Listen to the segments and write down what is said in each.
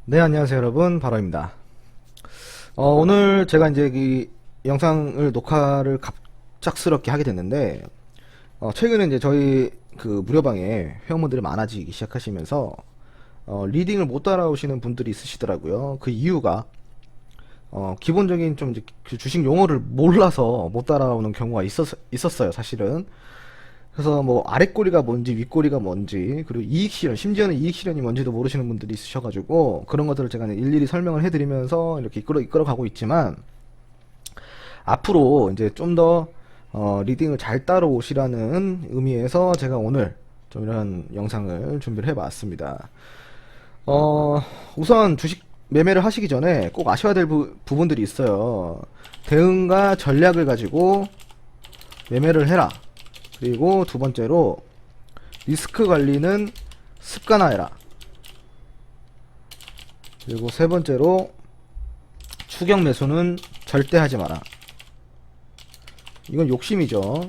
네, 안녕하세요, 여러분. 바로입니다. 오늘 제가 이제 이 영상을 녹화를 갑작스럽게 하게 됐는데, 최근에 이제 저희 그 무료방에 회원분들이 많아지기 시작하시면서, 리딩을 못 따라오시는 분들이 있으시더라고요. 그 이유가, 기본적인 좀 이제 그 주식 용어를 몰라서 못 따라오는 경우가 있었어요, 사실은. 그래서 뭐 아랫꼬리가 뭔지 윗꼬리가 뭔지 그리고 이익실현 심지어는 이익실현이 뭔지도 모르시는 분들이 있으셔가지고 그런 것들을 제가 일일이 설명을 해드리면서 이렇게 이끌어 가고 있지만 앞으로 이제 좀 더 리딩을 잘 따라오시라는 의미에서 제가 오늘 좀 이런 영상을 준비를 해봤습니다. 우선 주식 매매를 하시기 전에 꼭 아셔야 될 부분들이 있어요. 대응과 전략을 가지고 매매를 해라. 그리고 두 번째로 리스크 관리는 습관화해라. 그리고 세 번째로 추격 매수는 절대 하지 마라. 이건 욕심이죠.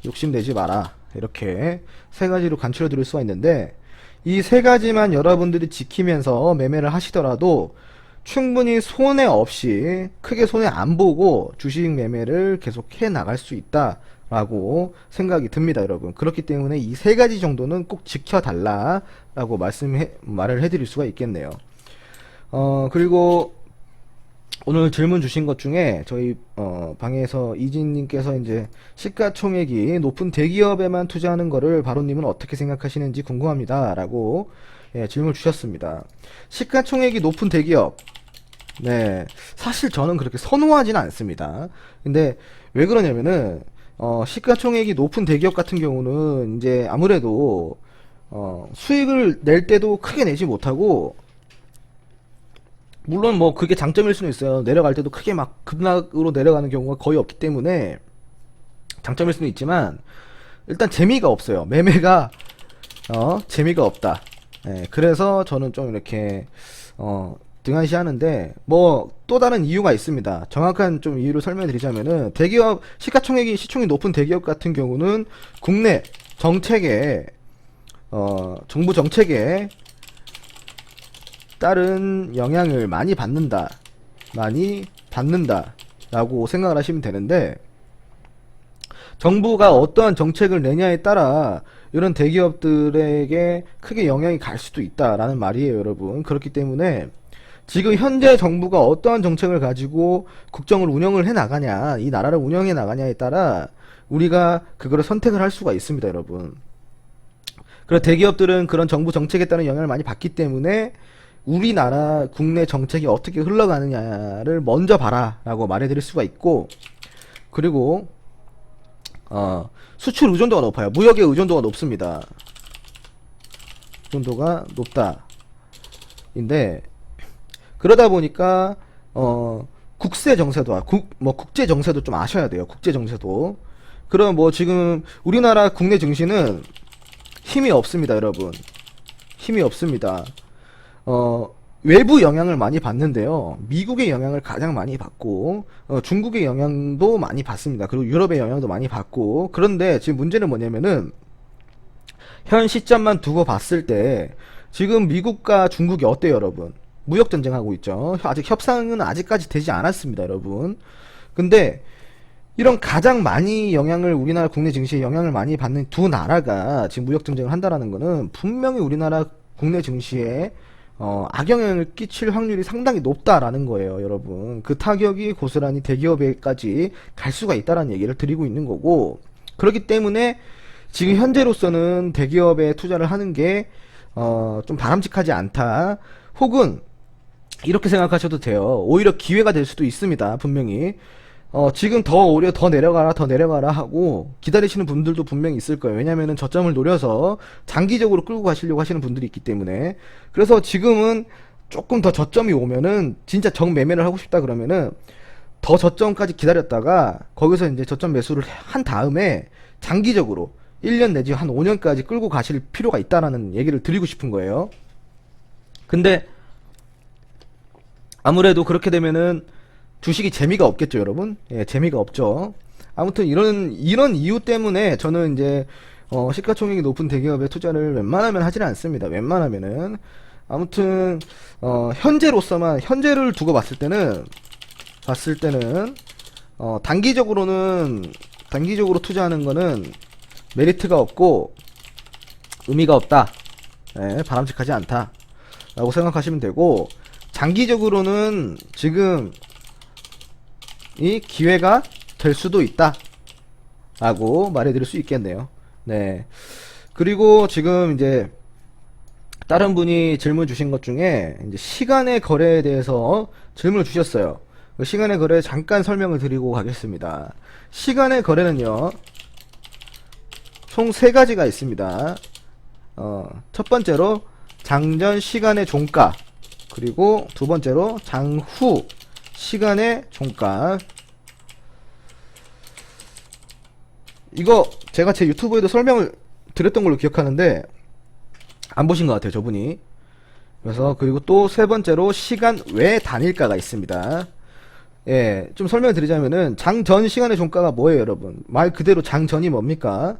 욕심내지 마라. 이렇게 세 가지로 간추려 드릴 수가 있는데 이 세 가지만 여러분들이 지키면서 매매를 하시더라도 충분히 손해 없이 크게 손해 안 보고 주식 매매를 계속 해 나갈 수 있다 라고 생각이 듭니다, 여러분. 그렇기 때문에 이 세 가지 정도는 꼭 지켜달라 라고 말을 해드릴 수가 있겠네요. 그리고 오늘 질문 주신 것 중에 저희 방에서 이진님께서 이제 시가총액이 높은 대기업에만 투자하는 거를 바로님은 어떻게 생각하시는지 궁금합니다 라고 질문을 주셨습니다. 시가총액이 높은 대기업, 네, 사실 저는 그렇게 선호하지는 않습니다. 근데 왜 그러냐면은 시가총액이 높은 대기업 같은 경우는 이제 아무래도 수익을 낼 때도 크게 내지 못하고, 물론 뭐 그게 장점일 수는 있어요. 내려갈 때도 크게 막 급락으로 내려가는 경우가 거의 없기 때문에 장점일 수는 있지만 일단 재미가 없어요. 매매가 재미가 없다. 그래서 저는 좀 이렇게 등한시 하는데, 뭐 또 다른 이유가 있습니다. 정확한 좀 이유를 설명해 드리자면은 대기업 시총이 높은 대기업 같은 경우는 국내 정책에 정부 정책에 따른 영향을 많이 받는다 라고 생각을 하시면 되는데, 정부가 어떠한 정책을 내냐에 따라 이런 대기업들에게 크게 영향이 갈 수도 있다라는 말이에요, 여러분. 그렇기 때문에 지금 현재 정부가 어떠한 정책을 가지고 국정을 운영을 해 나가냐, 이 나라를 운영해 나가냐에 따라 우리가 그거를 선택을 할 수가 있습니다, 여러분. 그리고 대기업들은 그런 정부 정책에 따른 영향을 많이 받기 때문에 우리나라 국내 정책이 어떻게 흘러가느냐를 먼저 봐라 라고 말해드릴 수가 있고, 그리고 수출 의존도가 높아요. 무역의 의존도가 높습니다. 의존도가 높다 인데, 그러다 보니까 국세 정세도 국제 정세도 좀 아셔야 돼요. 국제 정세도. 그럼 뭐 지금 우리나라 국내 증시는 힘이 없습니다, 여러분. 힘이 없습니다. 외부 영향을 많이 받는데요. 미국의 영향을 가장 많이 받고, 중국의 영향도 많이 받습니다. 그리고 유럽의 영향도 많이 받고. 그런데 지금 문제는 뭐냐면은 현 시점만 두고 봤을 때 지금 미국과 중국이 어때요, 여러분? 무역 전쟁하고 있죠. 아직 협상은 아직까지 되지 않았습니다, 여러분. 근데 이런 가장 많이 우리나라 국내 증시에 영향을 많이 받는 두 나라가 지금 무역 전쟁을 한다라는 거는 분명히 우리나라 국내 증시에 악영향을 끼칠 확률이 상당히 높다라는 거예요, 여러분. 그 타격이 고스란히 대기업에까지 갈 수가 있다라는 얘기를 드리고 있는 거고, 그렇기 때문에 지금 현재로서는 대기업에 투자를 하는 게 좀 바람직하지 않다. 혹은 이렇게 생각하셔도 돼요. 오히려 기회가 될 수도 있습니다, 분명히. 지금 오히려 더 내려가라 하고 기다리시는 분들도 분명히 있을 거예요. 왜냐면은 저점을 노려서 장기적으로 끌고 가시려고 하시는 분들이 있기 때문에. 그래서 지금은 조금 더 저점이 오면은 진짜 정매매를 하고 싶다 그러면은 더 저점까지 기다렸다가 거기서 이제 저점 매수를 한 다음에 장기적으로 1년 내지 한 5년까지 끌고 가실 필요가 있다라는 얘기를 드리고 싶은 거예요. 근데 아무래도 그렇게 되면은 주식이 재미가 없겠죠, 여러분. 예, 재미가 없죠. 아무튼 이런 이유 때문에 저는 이제 시가총액이 높은 대기업에 투자를 웬만하면 하지는 않습니다. 웬만하면은 아무튼 현재로서만 현재를 두고 봤을 때는 단기적으로 투자하는 거는 메리트가 없고 의미가 없다. 예, 바람직하지 않다 라고 생각하시면 되고, 장기적으로는 지금 이 기회가 될 수도 있다 라고 말해드릴 수 있겠네요. 네. 그리고 지금 이제 다른 분이 질문 주신 것 중에 이제 시간의 거래에 대해서 질문을 주셨어요. 그 시간의 거래 잠깐 설명을 드리고 가겠습니다. 시간의 거래는요, 총 3가지가 있습니다. 첫 번째로 장전 시간의 종가, 그리고 두 번째로 장후 시간의 종가. 이거 제가 제 유튜브에도 설명을 드렸던 걸로 기억하는데 안 보신 것 같아요, 저분이. 그래서 그리고 또 세 번째로 시간 외 단일가가 있습니다. 예, 좀 설명을 드리자면은 장전 시간의 종가가 뭐예요, 여러분? 말 그대로 장전이 뭡니까?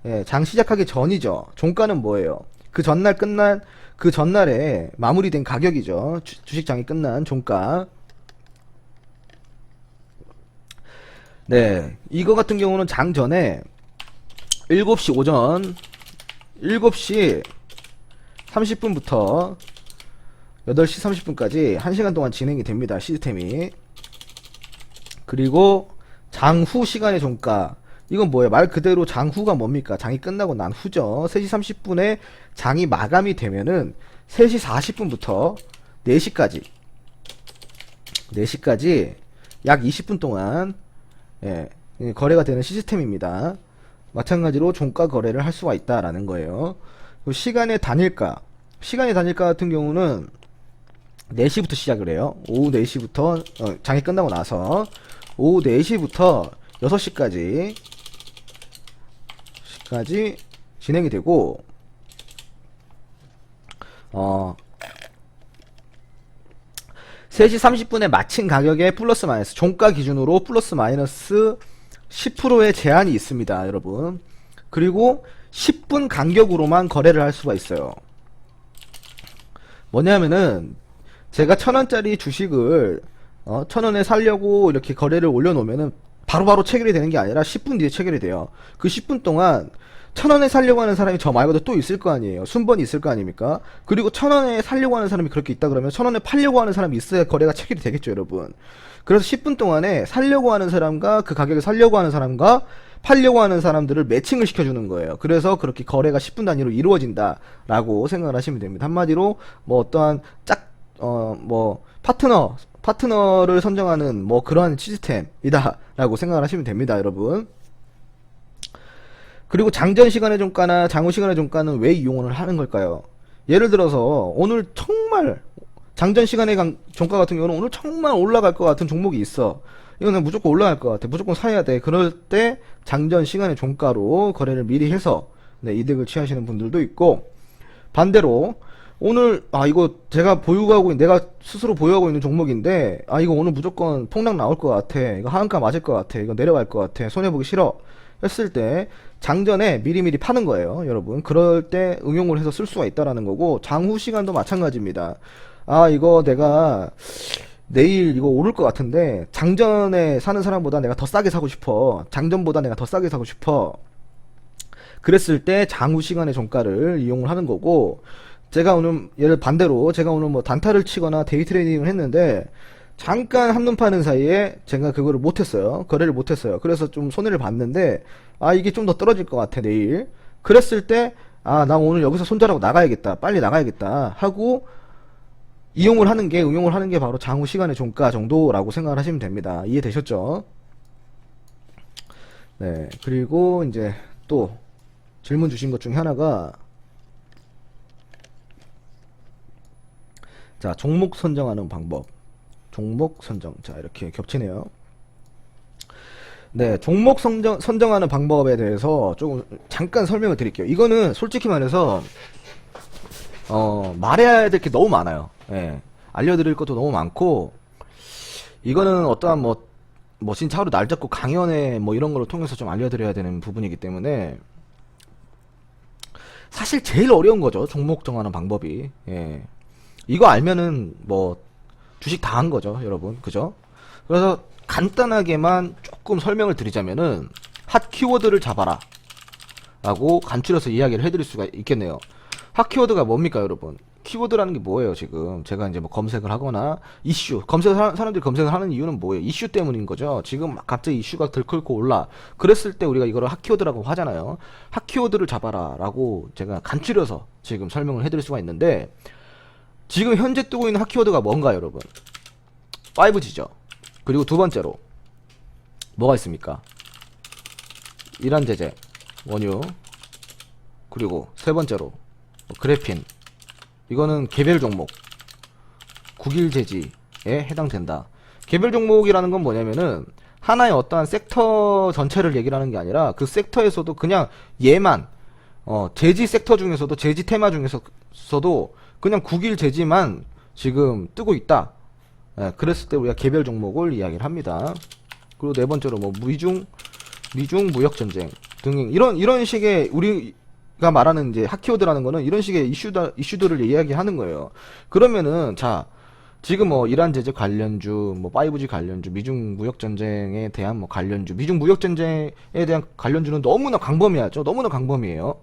예, 장 시작하기 전이죠. 종가는 뭐예요? 그 전날에 마무리된 가격이죠. 주식장이 끝난 종가. 네, 이거 같은 경우는 장 전에 7시 오전 7시 30분부터 8시 30분까지 1시간 동안 진행이 됩니다, 시스템이. 그리고 장후 시간의 종가, 이건 뭐예요? 말 그대로 장후가 뭡니까? 장이 끝나고 난 후죠. 3시 30분에 장이 마감이 되면은 3시 40분부터 4시까지 약 20분 동안, 예, 거래가 되는 시스템입니다. 마찬가지로 종가 거래를 할 수가 있다라는 거예요. 그리고 시간의 단일가 같은 경우는 4시부터 시작을 해요. 오후 4시부터 장이 끝나고 나서 오후 4시부터 6시까지 진행이 되고, 3시 30분에 마친 가격에 플러스 마이너스, 종가 기준으로 플러스 마이너스 10%의 제한이 있습니다, 여러분. 그리고 10분 간격으로만 거래를 할 수가 있어요. 뭐냐면은 제가 1,000원짜리 주식을 1,000원에 살려고 이렇게 거래를 올려놓으면은 바로바로 체결이 되는 게 아니라 10분 뒤에 체결이 돼요. 그 10분 동안 1,000원에 살려고 하는 사람이 저 말고도 또 있을 거 아니에요. 순번이 있을 거 아닙니까? 그리고 1,000원에 살려고 하는 사람이 그렇게 있다 그러면 1,000원에 팔려고 하는 사람이 있어야 거래가 체결이 되겠죠, 여러분. 그래서 10분 동안에 살려고 하는 사람과 그 가격에 살려고 하는 사람과 팔려고 하는 사람들을 매칭을 시켜주는 거예요. 그래서 그렇게 거래가 10분 단위로 이루어진다라고 생각을 하시면 됩니다. 한마디로 뭐 어떠한 파트너를 선정하는 뭐 그러한 시스템이다라고 생각을 하시면 됩니다, 여러분. 그리고 장전 시간의 종가나 장후 시간의 종가는 왜 이용을 하는 걸까요? 예를 들어서 오늘 정말 장전 시간의 종가 같은 경우는 오늘 정말 올라갈 것 같은 종목이 있어. 이거는 무조건 올라갈 것 같아. 무조건 사야 돼. 그럴 때 장전 시간의 종가로 거래를 미리 해서 이득을 취하시는 분들도 있고, 반대로 오늘 이거 내가 스스로 보유하고 있는 종목인데 이거 오늘 무조건 폭락 나올 것 같아. 이거 하한가 맞을 것 같아. 이거 내려갈 것 같아. 손해보기 싫어. 했을 때 장전에 미리미리 파는 거예요, 여러분. 그럴 때 응용을 해서 쓸 수가 있다라는 거고, 장후 시간도 마찬가지입니다. 이거 내가 내일 이거 오를 것 같은데 장전에 사는 사람보다 내가 더 싸게 사고 싶어. 장전보다 내가 더 싸게 사고 싶어. 그랬을 때 장후 시간의 종가를 이용을 하는 거고, 제가 오늘 뭐 단타를 치거나 데이 트레이딩을 했는데 잠깐 한눈 파는 사이에 제가 그거를 못했어요. 거래를 못했어요. 그래서 좀 손해를 봤는데 이게 좀 더 떨어질 것 같아, 내일. 그랬을 때 나 오늘 여기서 손절하고 나가야겠다, 빨리 나가야겠다 하고 응용을 하는 게 바로 장후 시간의 종가 정도라고 생각을 하시면 됩니다. 이해되셨죠? 네. 그리고 이제 또 질문 주신 것 중에 하나가, 자, 종목 선정하는 방법. 종목 선정. 자, 이렇게 겹치네요. 네, 종목 선정하는 방법에 대해서 조금 잠깐 설명을 드릴게요. 이거는 솔직히 말해서 말해야 될 게 너무 많아요. 예, 알려드릴 것도 너무 많고, 이거는 어떠한 뭐 진짜 하루 날 잡고 강연회 뭐 이런 걸로 통해서 좀 알려드려야 되는 부분이기 때문에 사실 제일 어려운 거죠. 종목 정하는 방법이. 예. 이거 알면은 뭐 주식 다 한 거죠, 여러분. 그죠? 그래서 간단하게만 조금 설명을 드리자면은 핫 키워드를 잡아라 라고 간추려서 이야기를 해드릴 수가 있겠네요. 핫 키워드가 뭡니까, 여러분? 키워드라는 게 뭐예요, 지금? 제가 이제 뭐 검색을 하거나, 이슈. 사람들이 검색을 하는 이유는 뭐예요? 이슈 때문인 거죠. 지금 막 갑자기 이슈가 들끓고 올라. 그랬을 때 우리가 이거를 핫 키워드라고 하잖아요. 핫 키워드를 잡아라 라고 제가 간추려서 지금 설명을 해드릴 수가 있는데, 지금 현재 뜨고 있는 핫 키워드가 뭔가요, 여러분? 5G죠. 그리고 두 번째로, 뭐가 있습니까? 이란 제재, 원유. 그리고 세 번째로, 그래핀. 이거는 개별 종목, 국일 제지에 해당된다. 개별 종목이라는 건 뭐냐면은 하나의 어떠한 섹터 전체를 얘기를 하는 게 아니라 그 섹터에서도 그냥 얘만 제지 섹터 중에서도 제지 테마 중에서도 그냥 국일 제지만 지금 뜨고 있다. 예, 그랬을 때 우리가 개별 종목을 이야기를 합니다. 그리고 네 번째로 뭐 미중 무역 전쟁 등 이런 식의 우리가 말하는 이제 핫키워드라는 거는 이런 식의 이슈들을 이야기하는 거예요. 그러면은 자, 지금 뭐 이란 제재 관련주, 뭐 5G 관련주, 미중 무역 전쟁에 대한 뭐 관련주, 미중 무역 전쟁에 대한 관련주는 너무나 광범위하죠. 너무나 광범위해요.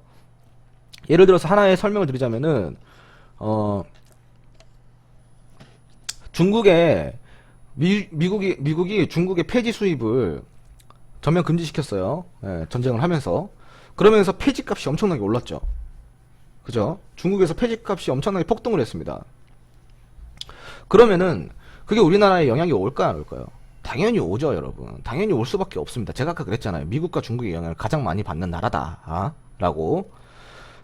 예를 들어서 하나의 설명을 드리자면은 중국에 미국이 중국의 폐지 수입을 전면 금지시켰어요. 예, 전쟁을 하면서. 그러면서 폐지 값이 엄청나게 올랐죠. 그죠? 중국에서 폐지 값이 엄청나게 폭등을 했습니다. 그러면은 그게 우리나라에 영향이 올까요, 안 올까요? 당연히 오죠, 여러분. 당연히 올 수밖에 없습니다. 제가 아까 그랬잖아요. 미국과 중국의 영향을 가장 많이 받는 나라다. 라고.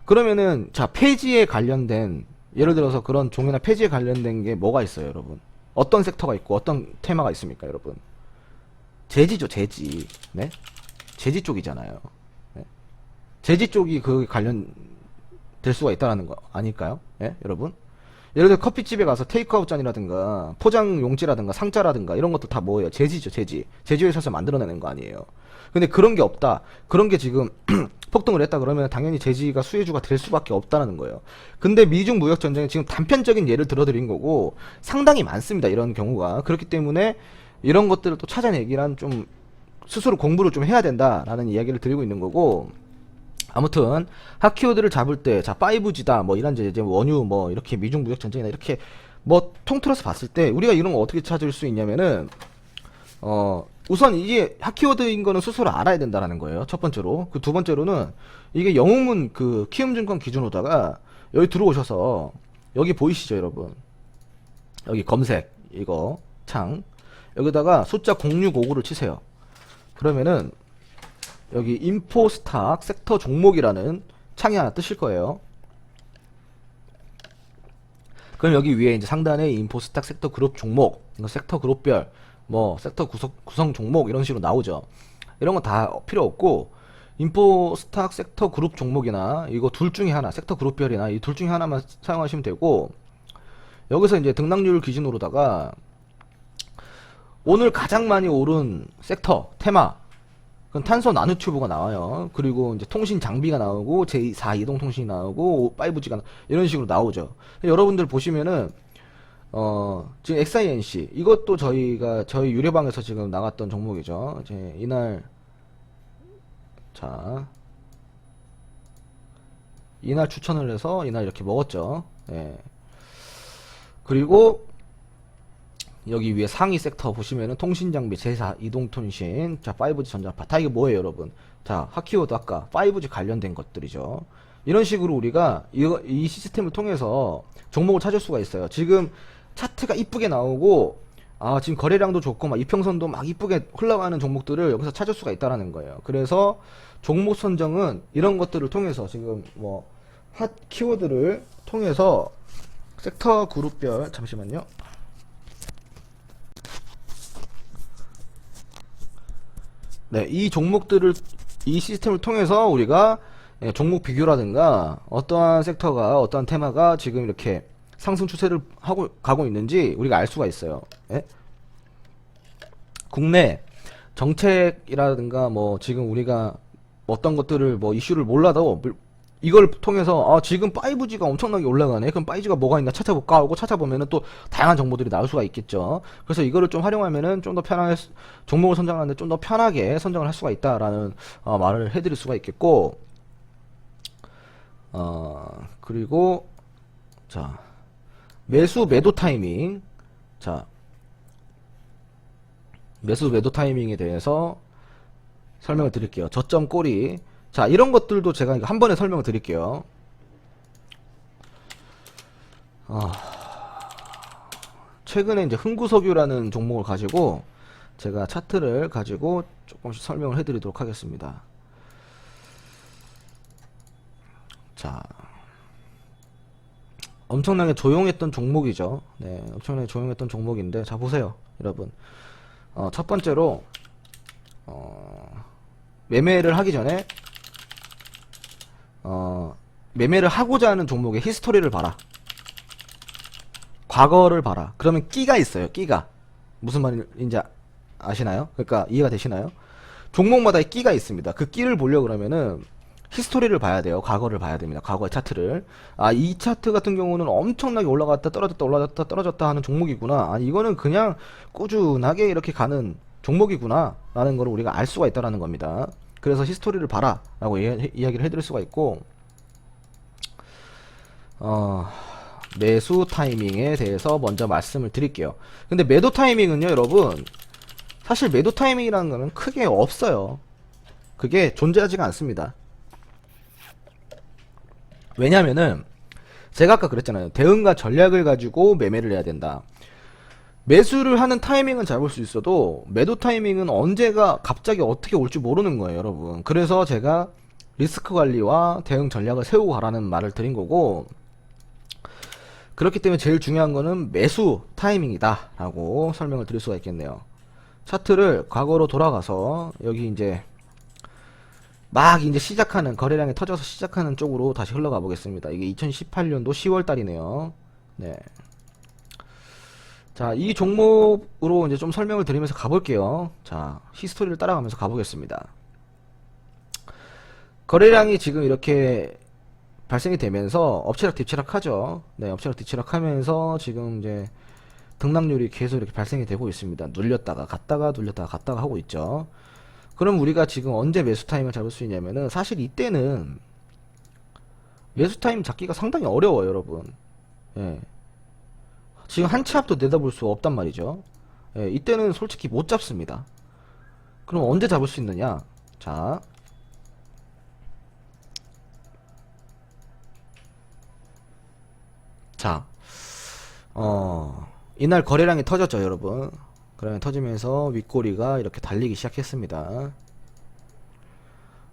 그러면은 자, 폐지에 관련된, 예를 들어서 그런 종이나 폐지에 관련된 게 뭐가 있어요, 여러분? 어떤 섹터가 있고 어떤 테마가 있습니까, 여러분? 제지죠, 제지. 네? 제지 쪽이잖아요. 네? 제지 쪽이 그 관련될 수가 있다라는 거 아닐까요? 예, 여러분? 예를 들어 커피집에 가서 테이크아웃 잔이라든가 포장 용지라든가 상자라든가 이런 것도 다 뭐예요? 제지죠, 제지. 제지회사에서 만들어내는 거 아니에요. 근데 그런 게 없다. 그런 게 지금 폭등을 했다 그러면 당연히 제지가 수혜주가 될 수밖에 없다는 거예요. 근데 미중 무역 전쟁은 지금 단편적인 예를 들어드린 거고 상당히 많습니다. 이런 경우가. 그렇기 때문에 이런 것들을 또 찾아내기란 좀 스스로 공부를 좀 해야 된다라는 이야기를 드리고 있는 거고, 아무튼 핫키워드를 잡을 때 자 5G다 뭐 이런 이제 원유 뭐 이렇게 미중 무역 전쟁이나 이렇게 뭐 통틀어서 봤을 때 우리가 이런 거 어떻게 찾을 수 있냐면은 우선 이게 핫키워드인 거는 스스로 알아야 된다라는 거예요. 첫 번째로. 그 두 번째로는 이게 영웅문 그 키움증권 기준으로다가 여기 들어오셔서 여기 보이시죠, 여러분? 여기 검색 이거 창 여기다가 숫자 0659를 치세요. 그러면은 여기 인포스탁 섹터 종목이라는 창이 하나 뜨실 거예요. 그럼 여기 위에 이제 상단에 인포스탁 섹터 그룹 종목, 섹터 그룹별, 뭐 섹터 구성 종목 이런 식으로 나오죠. 이런 거 다 필요 없고 인포스탁 섹터 그룹 종목이나 이거 둘 중에 하나, 섹터 그룹별이나 이 둘 중에 하나만 사용하시면 되고, 여기서 이제 등락률 기준으로다가 오늘 가장 많이 오른 섹터 테마, 그럼 탄소 나노튜브가 나와요. 그리고 이제 통신 장비가 나오고 제4 이동통신이 나오고 5G가 이런 식으로 나오죠. 여러분들 보시면은 지금 XINC 이것도 저희 유료방에서 지금 나갔던 종목이죠. 이제 이날 추천을 해서 이날 이렇게 먹었죠. 예. 그리고 여기 위에 상위 sek터 보시면은 통신장비, 제4 이동통신, 자 5G 전자파 다 이게 뭐예요, 여러분? 자 핫키워드 아까 5G 관련된 것들이죠. 이런 식으로 우리가 이 시스템을 통해서 종목을 찾을 수가 있어요. 지금 차트가 이쁘게 나오고 지금 거래량도 좋고 막 이평선도 막 이쁘게 흘러가는 종목들을 여기서 찾을 수가 있다라는 거예요. 그래서 종목 선정은 이런 것들을 통해서 지금 뭐 핫 키워드를 통해서 섹터 그룹별 잠시만요. 네, 이 종목들을 이 시스템을 통해서 우리가 종목 비교라든가 어떠한 섹터가 어떠한 테마가 지금 이렇게 상승 추세를 하고 가고 있는지 우리가 알 수가 있어요. 예? 국내 정책이라든가 뭐 지금 우리가 어떤 것들을 뭐 이슈를 몰라도 이걸 통해서 지금 5G가 엄청나게 올라가네. 그럼 5G가 뭐가 있나 찾아볼까 하고 찾아보면은 또 다양한 정보들이 나올 수가 있겠죠. 그래서 이거를 좀 활용하면은 좀 더 편하게 종목을 선정하는데 좀 더 편하게 선정을 할 수가 있다라는 말을 해드릴 수가 있겠고, 그리고 자, 매수 매도 타이밍. 자, 매수 매도 타이밍에 대해서 설명을 드릴게요. 저점 꼬리. 자, 이런 것들도 제가 한 번에 설명을 드릴게요. 최근에 이제 흥구석유라는 종목을 가지고 제가 차트를 가지고 조금씩 설명을 해드리도록 하겠습니다. 자, 엄청나게 조용했던 종목이죠. 네, 엄청나게 조용했던 종목인데, 자, 보세요, 여러분. 첫 번째로, 매매를 하기 전에, 매매를 하고자 하는 종목의 히스토리를 봐라. 과거를 봐라. 그러면 끼가 있어요, 끼가. 무슨 말인지 아시나요? 그러니까 이해가 되시나요? 종목마다 끼가 있습니다. 그 끼를 보려고 그러면은, 히스토리를 봐야 돼요. 과거를 봐야 됩니다. 과거의 차트를. 이 차트 같은 경우는 엄청나게 올라갔다 떨어졌다 올라갔다 떨어졌다 하는 종목이구나. 이거는 그냥 꾸준하게 이렇게 가는 종목이구나 라는 걸 우리가 알 수가 있다라는 겁니다. 그래서 히스토리를 봐라 라고 이야기를 해드릴 수가 있고, 매수 타이밍에 대해서 먼저 말씀을 드릴게요. 근데 매도 타이밍은요, 여러분, 사실 매도 타이밍이라는 거는 크게 없어요. 그게 존재하지가 않습니다. 왜냐면은 제가 아까 그랬잖아요. 대응과 전략을 가지고 매매를 해야 된다. 매수를 하는 타이밍은 잡을 수 있어도 매도 타이밍은 언제가 갑자기 어떻게 올지 모르는 거예요, 여러분. 그래서 제가 리스크 관리와 대응 전략을 세우고 가라는 말을 드린 거고, 그렇기 때문에 제일 중요한 거는 매수 타이밍이다 라고 설명을 드릴 수가 있겠네요. 차트를 과거로 돌아가서 여기 이제 막 이제 시작하는, 거래량이 터져서 시작하는 쪽으로 다시 흘러가 보겠습니다. 이게 2018년도 10월 달이네요. 네. 자, 이 종목으로 이제 좀 설명을 드리면서 가볼게요. 자, 히스토리를 따라가면서 가보겠습니다. 거래량이 지금 이렇게 발생이 되면서 엎치락 뒤치락 하죠. 네, 엎치락 뒤치락 하면서 지금 이제 등락률이 계속 이렇게 발생이 되고 있습니다. 눌렸다가 갔다가 눌렸다가 갔다가 하고 있죠. 그럼 우리가 지금 언제 매수 타임을 잡을 수 있냐면은, 사실 이때는 매수 타임 잡기가 상당히 어려워요, 여러분. 예. 지금 한 치 앞도 내다볼 수 없단 말이죠. 예, 이때는 솔직히 못 잡습니다. 그럼 언제 잡을 수 있느냐? 자, 이날 거래량이 터졌죠, 여러분. 거래량이 터지면서 윗꼬리가 이렇게 달리기 시작했습니다.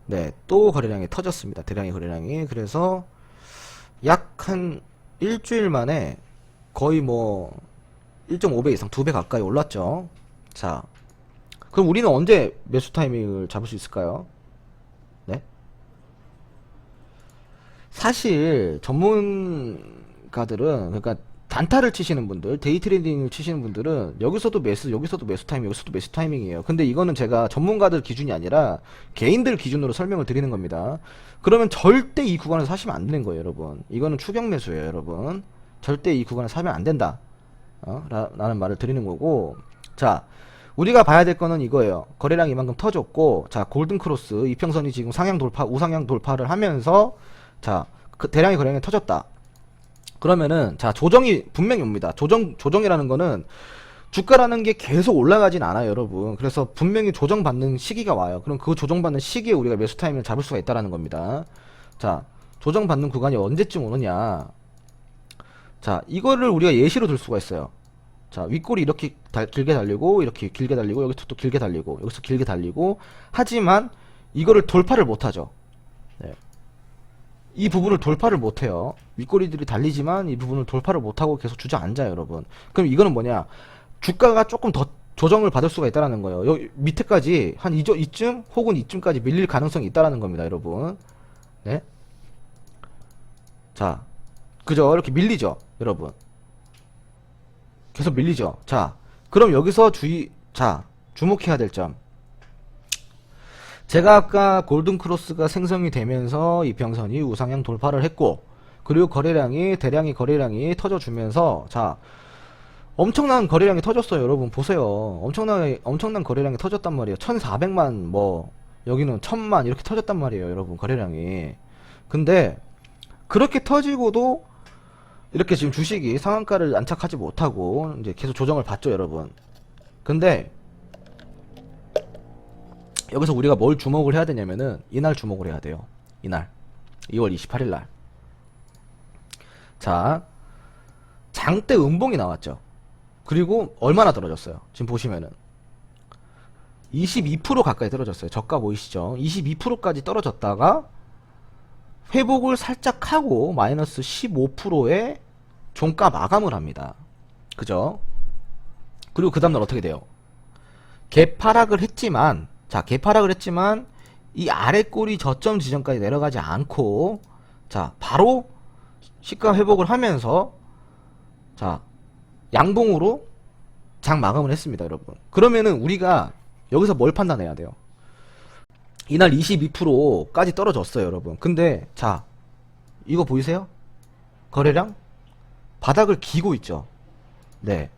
네, 또 거래량이 터졌습니다. 대량의 거래량이. 그래서 약 한 일주일 만에 거의 뭐 1.5배 이상, 2배 가까이 올랐죠. 자, 그럼 우리는 언제 매수 타이밍을 잡을 수 있을까요? 네? 사실 전문가들은, 그러니까 단타를 치시는 분들, 데이 트레이딩을 치시는 분들은 여기서도 매수, 여기서도 매수 타이밍, 여기서도 매수 타이밍이에요. 근데 이거는 제가 전문가들 기준이 아니라 개인들 기준으로 설명을 드리는 겁니다. 그러면 절대 이 구간에서 사시면 안 되는 거예요, 여러분. 이거는 추격 매수예요, 여러분. 절대 이 구간에서 사면 안 된다. 라는 말을 드리는 거고. 자, 우리가 봐야 될 거는 이거예요. 거래량 이만큼 터졌고, 자, 골든 크로스 이평선이 지금 상향 돌파, 우상향 돌파를 하면서, 자, 대량의 거래량이 터졌다. 그러면은, 자, 조정이 분명히 옵니다. 조정이라는 거는 주가라는 게 계속 올라가진 않아요, 여러분. 그래서 분명히 조정받는 시기가 와요. 그럼 그 조정받는 시기에 우리가 매수 타임을 잡을 수가 있다라는 겁니다. 자, 조정받는 구간이 언제쯤 오느냐. 자, 이거를 우리가 예시로 들 수가 있어요. 자, 윗골이 이렇게 길게 달리고, 이렇게 길게 달리고, 여기서 또 길게 달리고, 여기서 길게 달리고, 하지만 이거를 돌파를 못하죠. 네. 이 부분을 돌파를 못해요. 윗꼬리들이 달리지만 이 부분을 돌파를 못하고 계속 주저앉아요, 여러분. 그럼 이거는 뭐냐, 주가가 조금 더 조정을 받을 수가 있다라는 거예요. 여기 밑에까지 한 이쯤 혹은 이쯤까지 밀릴 가능성이 있다라는 겁니다, 여러분. 네. 자, 그죠? 이렇게 밀리죠, 여러분. 계속 밀리죠. 자, 그럼 여기서 주목해야 될 점. 제가 아까 골든크로스가 생성이 되면서 이평선이 우상향 돌파를 했고, 그리고 대량의 거래량이 터져주면서, 자, 엄청난 거래량이 터졌어요. 여러분 보세요. 엄청난 거래량이 터졌단 말이에요. 1400만 뭐 여기는 1000만 이렇게 터졌단 말이에요. 여러분 거래량이. 근데 그렇게 터지고도 이렇게 지금 주식이 상한가를 안착하지 못하고 이제 계속 조정을 받죠. 여러분. 근데 여기서 우리가 뭘 주목을 해야 되냐면은 이날 주목을 해야 돼요. 이날 2월 28일날. 자, 장대 음봉이 나왔죠. 그리고 얼마나 떨어졌어요? 지금 보시면은 22% 가까이 떨어졌어요. 저가 보이시죠? 22%까지 떨어졌다가 회복을 살짝 하고 마이너스 15%의 종가 마감을 합니다. 그죠? 그리고 그 다음날 어떻게 돼요? 개파락을 했지만, 자, 개파락을 했지만 이 아래 꼬리 저점 지점까지 내려가지 않고, 자, 바로 시가 회복을 하면서, 자, 양봉으로 장 마감을 했습니다. 여러분. 그러면은 우리가 여기서 뭘 판단해야 돼요? 이날 22%까지 떨어졌어요. 여러분. 근데 자, 이거 보이세요? 거래량 바닥을 기고 있죠. 네,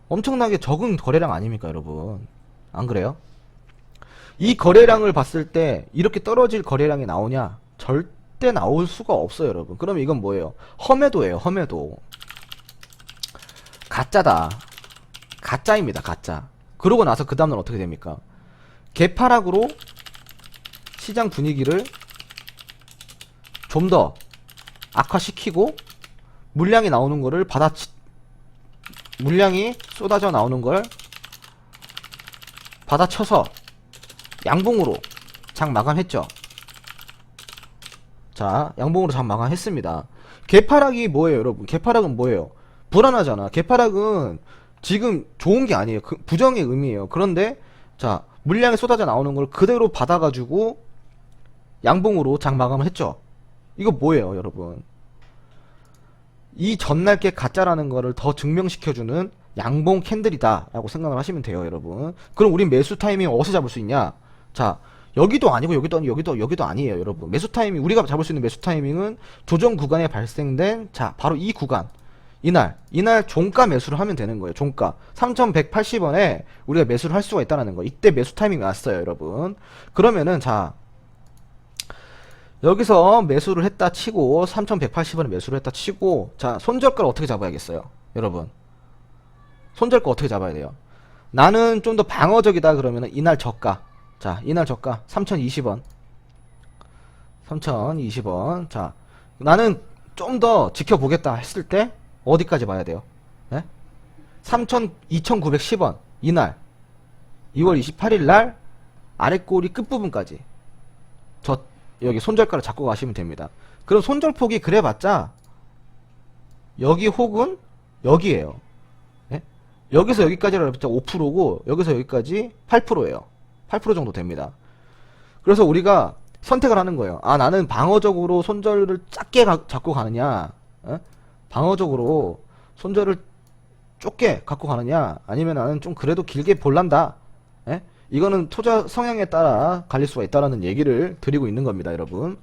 엄청나게 적은 거래량 아닙니까 여러분? 안 그래요? 이 거래량을 봤을 때 이렇게 떨어질 거래량이 나오냐? 절대 나올 수가 없어요. 여러분. 그러면 이건 뭐예요? 험해도예요. 험해도. 가짜다. 가짜입니다. 가짜. 그러고 나서 그 다음날 어떻게 됩니까? 개파락으로 시장 분위기를 좀 더 악화시키고 물량이 나오는 거를 물량이 쏟아져 나오는 걸 받아쳐서 양봉으로 장 마감했죠. 자, 양봉으로 장 마감했습니다. 개파락이 뭐예요, 여러분? 개파락은 뭐예요? 불안하잖아. 개파락은 지금 좋은 게 아니에요. 부정의 의미예요. 그런데 자, 물량이 쏟아져 나오는 걸 그대로 받아가지고 양봉으로 장 마감을 했죠. 이거 뭐예요, 여러분? 이 전날 게 가짜라는 거를 더 증명시켜주는 양봉 캔들이다 라고 생각을 하시면 돼요, 여러분. 그럼 우린 매수 타이밍 어디서 잡을 수 있냐? 자, 여기도 아니고 여기도 아니고 여기도 아니에요, 여러분. 매수 타이밍, 우리가 잡을 수 있는 매수 타이밍은 조정 구간에 발생된, 자, 바로 이 구간. 이날 종가 매수를 하면 되는 거예요. 종가 3180원에 우리가 매수를 할 수가 있다는 거. 이때 매수 타이밍이 왔어요, 여러분. 그러면은 자, 여기서 매수를 했다 치고 3180원에 매수를 했다 치고, 자, 손절가를 어떻게 잡아야겠어요, 여러분? 손절가 어떻게 잡아야 돼요? 나는 좀 더 방어적이다 그러면은 이날 저가, 자, 이날 저가 3020원 3020원. 자, 나는 좀 더 지켜보겠다 했을 때 어디까지 봐야 돼요? 네? 2910원 이날 2월 28일날 아래꼬리 끝부분까지 저 여기 손절가를 잡고 가시면 됩니다. 그럼 손절폭이 그래봤자 여기 혹은 여기에요. 네? 여기서 여기까지라 해봤자 5%고 여기서 여기까지 8%예요. 8% 정도 됩니다. 그래서 우리가 선택을 하는 거예요. 아, 나는 방어적으로 손절을 작게 잡고 가느냐, 방어적으로 손절을 좁게 갖고 가느냐, 아니면 나는 좀 그래도 길게 볼란다. 이거는 투자 성향에 따라 갈릴 수가 있다라는 얘기를 드리고 있는 겁니다, 여러분.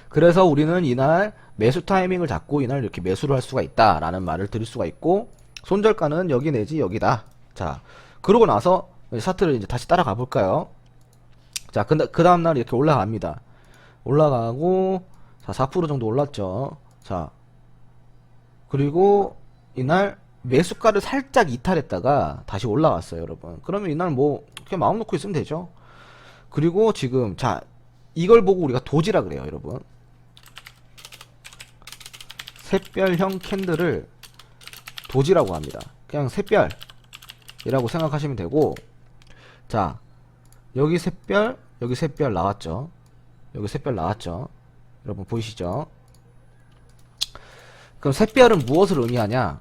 그래서 우리는 이날 매수 타이밍을 잡고 이날 이렇게 매수를 할 수가 있다라는 말을 드릴 수가 있고, 손절가는 여기 내지 여기다. 자, 그러고 나서 차트를 이제 다시 따라가 볼까요? 자, 그 다음날 이렇게 올라갑니다. 올라가고, 자, 4% 정도 올랐죠. 자, 그리고 이날 매수가를 살짝 이탈했다가 다시 올라왔어요, 여러분. 그러면 이날 뭐 그냥 마음 놓고 있으면 되죠. 그리고 지금, 자, 이걸 보고 우리가 도지라 그래요, 여러분. 샛별형 캔들을 도지라고 합니다. 그냥 샛별이라고 생각하시면 되고, 자, 여기 샛별, 여기 샛별 나왔죠. 여기 샛별 나왔죠. 여러분 보이시죠? 그럼 샛별은 무엇을 의미하냐?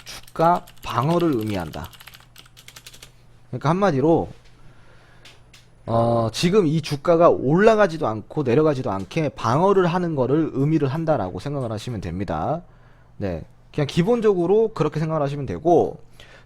주가 방어를 의미한다. 그러니까 한마디로 지금 이 주가가 올라가지도 않고 내려가지도 않게 방어를 하는 거를 의미를 한다라고 생각을 하시면 됩니다. 네, 그냥 기본적으로 그렇게 생각을 하시면 되고,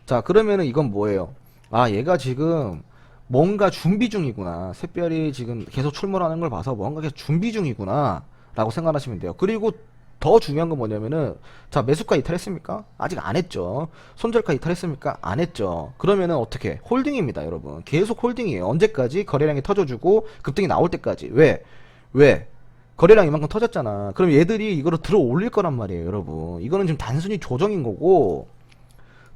자, 그러면은 이건 뭐예요? 아, 얘가 지금 뭔가 준비 중이구나. 샛별이 지금 계속 출몰하는 걸 봐서 뭔가 계속 준비 중이구나 라고 생각하시면 돼요. 그리고 더 중요한 건 뭐냐면은, 자, 매수가 이탈했습니까? 아직 안 했죠. 손절가 이탈했습니까? 안 했죠. 그러면은 어떻게? 홀딩입니다, 여러분. 계속 홀딩이에요. 언제까지? 거래량이 터져주고 급등이 나올 때까지. 왜? 거래량 이만큼 터졌잖아. 그럼 얘들이 이거를 들어 올릴 거란 말이에요, 여러분. 이거는 지금 단순히 조정인 거고,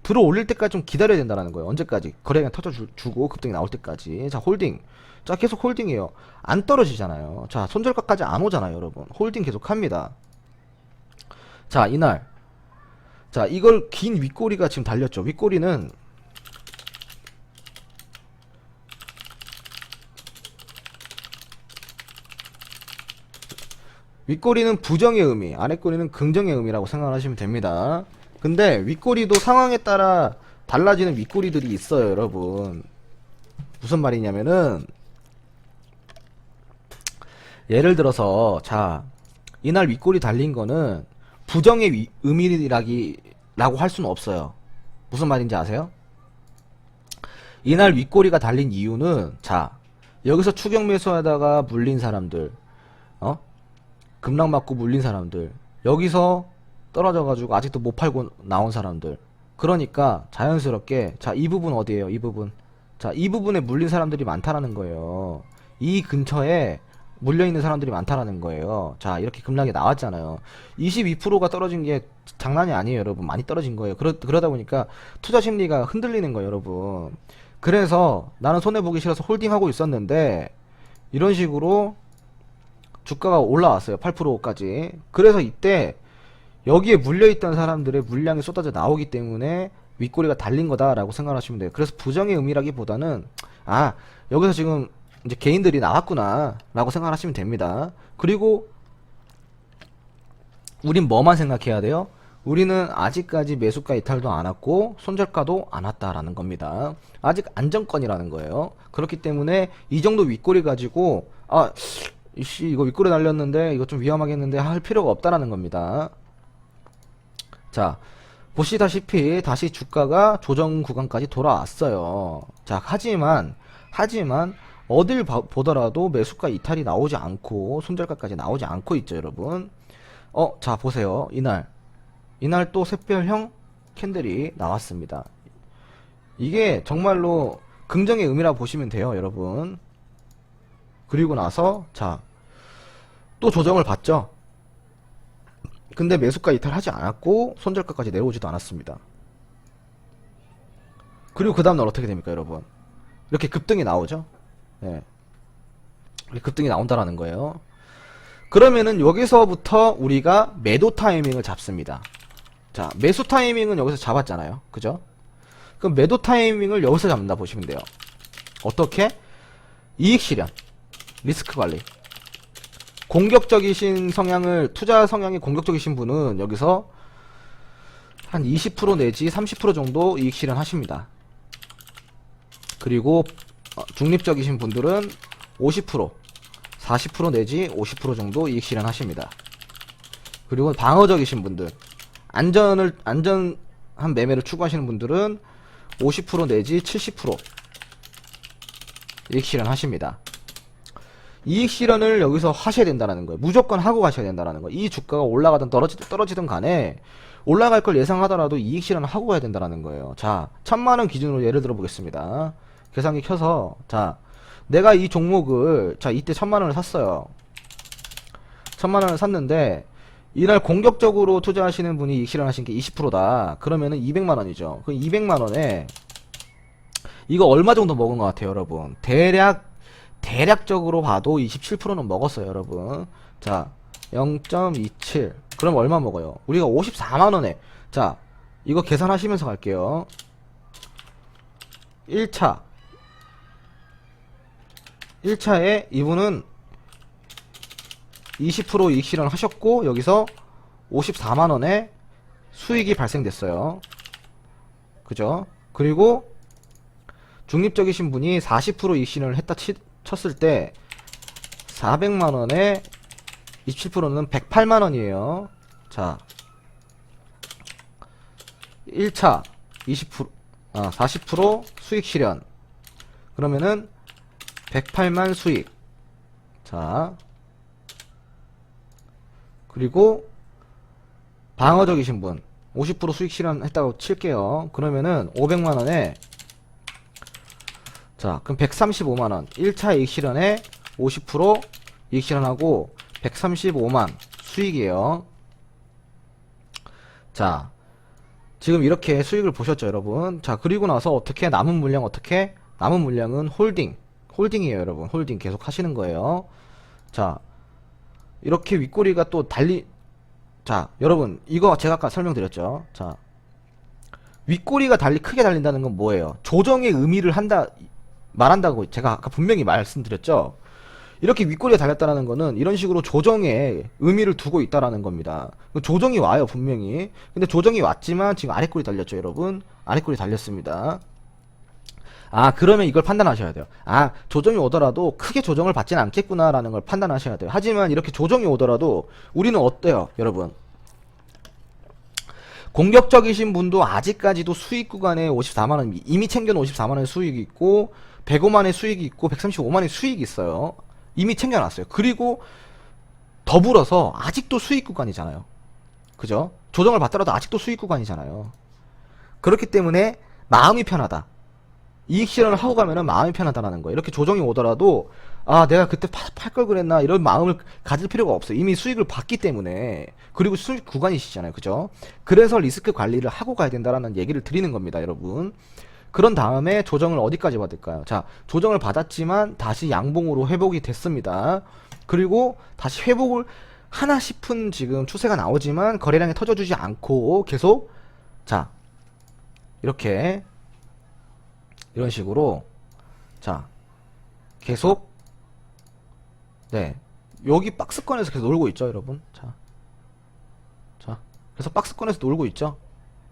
들어 올릴 때까지 좀 기다려야 된다는 거예요. 언제까지? 거래량 터져주고 급등이 나올 때까지. 자, 홀딩. 자, 계속 홀딩이에요. 안 떨어지잖아요. 자, 손절가까지 안 오잖아요, 여러분. 홀딩 계속 합니다. 자, 이날. 자, 이걸 긴 윗꼬리가 지금 달렸죠. 윗꼬리는 윗꼬리는 부정의 의미, 아랫꼬리는 긍정의 의미라고 생각하시면 됩니다. 근데 윗꼬리도 상황에 따라 달라지는 윗꼬리들이 있어요, 여러분. 무슨 말이냐면은, 예를 들어서, 자, 이날 윗꼬리 달린 거는 부정의 의미라고 할 수는 없어요. 무슨 말인지 아세요? 이날 윗꼬리가 달린 이유는, 자, 여기서 추격 매수하다가 물린 사람들, 어? 급락 맞고 물린 사람들, 여기서 떨어져가지고 아직도 못 팔고 나온 사람들. 그러니까 자연스럽게, 자, 이 부분 어디에요? 이 부분. 자, 이 부분에 물린 사람들이 많다라는 거예요. 이 근처에 물려있는 사람들이 많다라는 거예요. 자, 이렇게 급락이 나왔잖아요. 22%가 떨어진 게 장난이 아니에요, 여러분. 많이 떨어진 거예요. 그러다 보니까 투자 심리가 흔들리는 거예요, 여러분. 그래서 나는 손해보기 싫어서 홀딩하고 있었는데, 이런 식으로 주가가 올라왔어요. 8%까지. 그래서 이때 여기에 물려있던 사람들의 물량이 쏟아져 나오기 때문에 윗꼬리가 달린 거다라고 생각하시면 돼요. 그래서 부정의 의미라기보다는, 아, 여기서 지금 이제 개인들이 나왔구나 라고 생각하시면 됩니다. 그리고 우린 뭐만 생각해야 돼요? 우리는 아직까지 매수가 이탈도 안 왔고 손절가도 안 왔다라는 겁니다. 아직 안정권이라는 거예요. 그렇기 때문에 이 정도 윗꼬리 가지고, 아, 이씨, 이거 윗꼬리 날렸는데 이거 좀 위험하겠는데 할 필요가 없다라는 겁니다. 자, 보시다시피 다시 주가가 조정 구간까지 돌아왔어요. 자, 하지만 어딜 보더라도 매수가 이탈이 나오지 않고 손절가까지 나오지 않고 있죠, 여러분. 자, 보세요. 이날 또 샛별형 캔들이 나왔습니다. 이게 정말로 긍정의 의미라고 보시면 돼요, 여러분. 그리고 나서, 자, 또 조정을 받죠. 근데 매수가 이탈하지 않았고 손절가까지 내려오지도 않았습니다. 그리고 그 다음날 어떻게 됩니까, 여러분? 이렇게 급등이 나오죠. 예. 이렇게 급등이 나온다라는 거예요. 그러면은 여기서부터 우리가 매도 타이밍을 잡습니다. 자, 매수 타이밍은 여기서 잡았잖아요, 그죠? 그럼 매도 타이밍을 여기서 잡는다 보시면 돼요. 어떻게? 이익 실현, 리스크 관리. 공격적이신 성향을, 투자 성향이 공격적이신 분은 여기서 한 20% 내지 30% 정도 이익 실현 하십니다. 그리고 중립적이신 분들은 50%, 40% 내지 50% 정도 이익 실현 하십니다. 그리고 방어적이신 분들, 안전한 매매를 추구하시는 분들은 50% 내지 70% 이익 실현 하십니다. 이익 실현을 여기서 하셔야 된다는 거예요. 무조건 하고 가셔야 된다는 거예요. 이 주가가 올라가든 떨어지든 간에 올라갈 걸 예상하더라도 이익 실현을 하고 가야 된다는 거예요. 자, 1000만원 기준으로 예를 들어 보겠습니다. 계산기 켜서, 자, 내가 이 종목을, 자, 이때 1000만원을 샀어요. 1000만원을 샀는데 이날 공격적으로 투자하시는 분이 이익 실현하신 게 20%다. 그러면은 200만원이죠. 그 200만원에 이거 얼마 정도 먹은 것 같아요, 여러분? 대략적으로 봐도 27%는 먹었어요, 여러분. 자, 0.27. 그럼 얼마 먹어요? 우리가 54만원에. 자, 이거 계산하시면서 갈게요. 1차에 이분은 20% 이익 실현 하셨고, 여기서 54만원에 수익이 발생됐어요. 그죠? 그리고 중립적이신 분이 40% 이익 실현을 했다 쳤을 때 400만원에 27%는 108만원이에요. 자, 1차 40% 수익 실현. 그러면은 108만 수익. 자, 그리고 방어적이신 분 50% 수익 실현했다고 칠게요. 그러면은 500만원에, 자 그럼 135만원 1차 이익 실현에 50% 이익 실현하고 135만 수익이에요. 자, 지금 이렇게 수익을 보셨죠 여러분. 자, 그리고 나서 어떻게 남은 물량, 어떻게 남은 물량은 홀딩이에요 여러분. 홀딩 계속 하시는 거예요. 자, 이렇게 윗꼬리가 또 자 여러분, 이거 제가 아까 설명드렸죠. 자, 윗꼬리가 크게 달린다는 건 뭐예요? 조정의 의미를 말한다고 제가 아까 분명히 말씀드렸죠. 이렇게 윗꼬리가 달렸다는 거는 이런 식으로 조정에 의미를 두고 있다라는 겁니다. 조정이 와요 분명히. 근데 조정이 왔지만 지금 아랫꼬리 달렸죠 여러분. 아랫꼬리 달렸습니다. 아, 그러면 이걸 판단하셔야 돼요. 아, 조정이 오더라도 크게 조정을 받지는 않겠구나 라는 걸 판단하셔야 돼요. 하지만 이렇게 조정이 오더라도 우리는 어때요 여러분? 공격적이신 분도 아직까지도 수익 구간에 54만원 이미 챙겨놓은 54만원의 수익이 있고 105만원의 수익이 있고 135만원의 수익이 있어요. 이미 챙겨놨어요. 그리고 더불어서 아직도 수익 구간이잖아요. 그죠? 조정을 받더라도 아직도 수익 구간이잖아요. 그렇기 때문에 마음이 편하다. 이익 실현을 하고 가면은 마음이 편하다라는 거예요. 이렇게 조정이 오더라도 아, 내가 그때 팔 걸 그랬나 이런 마음을 가질 필요가 없어요. 이미 수익을 받기 때문에. 그리고 수익 구간이시잖아요. 그죠? 그래서 리스크 관리를 하고 가야 된다라는 얘기를 드리는 겁니다 여러분. 그런 다음에 조정을 어디까지 받을까요? 자, 조정을 받았지만 다시 양봉으로 회복이 됐습니다. 그리고 다시 회복을 하나 싶은 지금 추세가 나오지만 거래량이 터져주지 않고 계속, 자, 이렇게 이런 식으로, 자, 계속, 네, 여기 박스권에서 계속 놀고 있죠 여러분. 자, 그래서 박스권에서 놀고 있죠.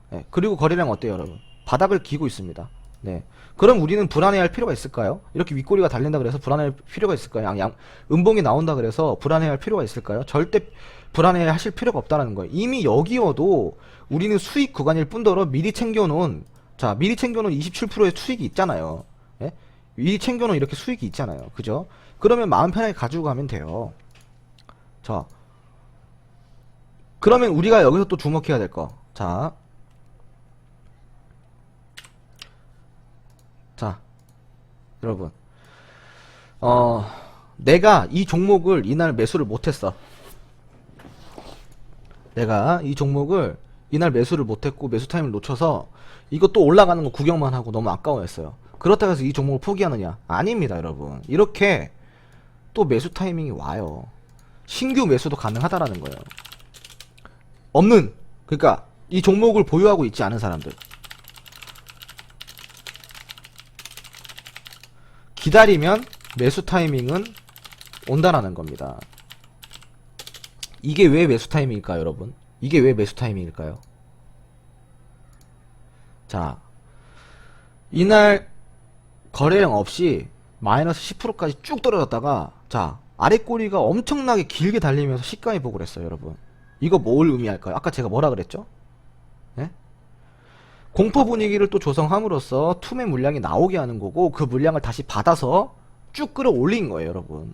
네, 그리고 거래량 어때요 여러분? 바닥을 기고 있습니다. 네, 그럼 우리는 불안해할 필요가 있을까요? 이렇게 윗꼬리가 달린다 그래서 불안해할 필요가 있을까요? 음봉이 나온다 그래서 불안해할 필요가 있을까요? 절대 불안해 하실 필요가 없다는 거예요. 이미 여기여도 우리는 수익 구간일 뿐더러 미리 챙겨놓은, 자, 미리 챙겨놓은 27%의 수익이 있잖아요. 예? 미리 챙겨놓은 이렇게 수익이 있잖아요. 그죠? 그러면 마음 편하게 가지고 가면 돼요. 자, 그러면 우리가 여기서 또 주목해야 될 거. 자, 여러분, 내가 이 종목을 이날 매수를 못했어. 내가 이 종목을 이날 매수를 못했고 매수 타임을 놓쳐서 이거 또 올라가는 거 구경만 하고 너무 아까워했어요. 그렇다고 해서 이 종목을 포기하느냐? 아닙니다 여러분. 이렇게 또 매수 타이밍이 와요. 신규 매수도 가능하다라는 거예요. 그러니까 이 종목을 보유하고 있지 않은 사람들, 기다리면 매수 타이밍은 온다라는 겁니다. 이게 왜 매수 타이밍일까요 여러분? 이게 왜 매수 타이밍일까요? 자, 이날 거래량 없이 마이너스 10%까지 쭉 떨어졌다가, 자, 아랫꼬리가 엄청나게 길게 달리면서 시가 회복을 했어요 여러분. 이거 뭘 의미할까요? 아까 제가 뭐라 그랬죠? 예? 공포 분위기를 또 조성함으로써 투매 물량이 나오게 하는 거고, 그 물량을 다시 받아서 쭉 끌어올린 거예요 여러분.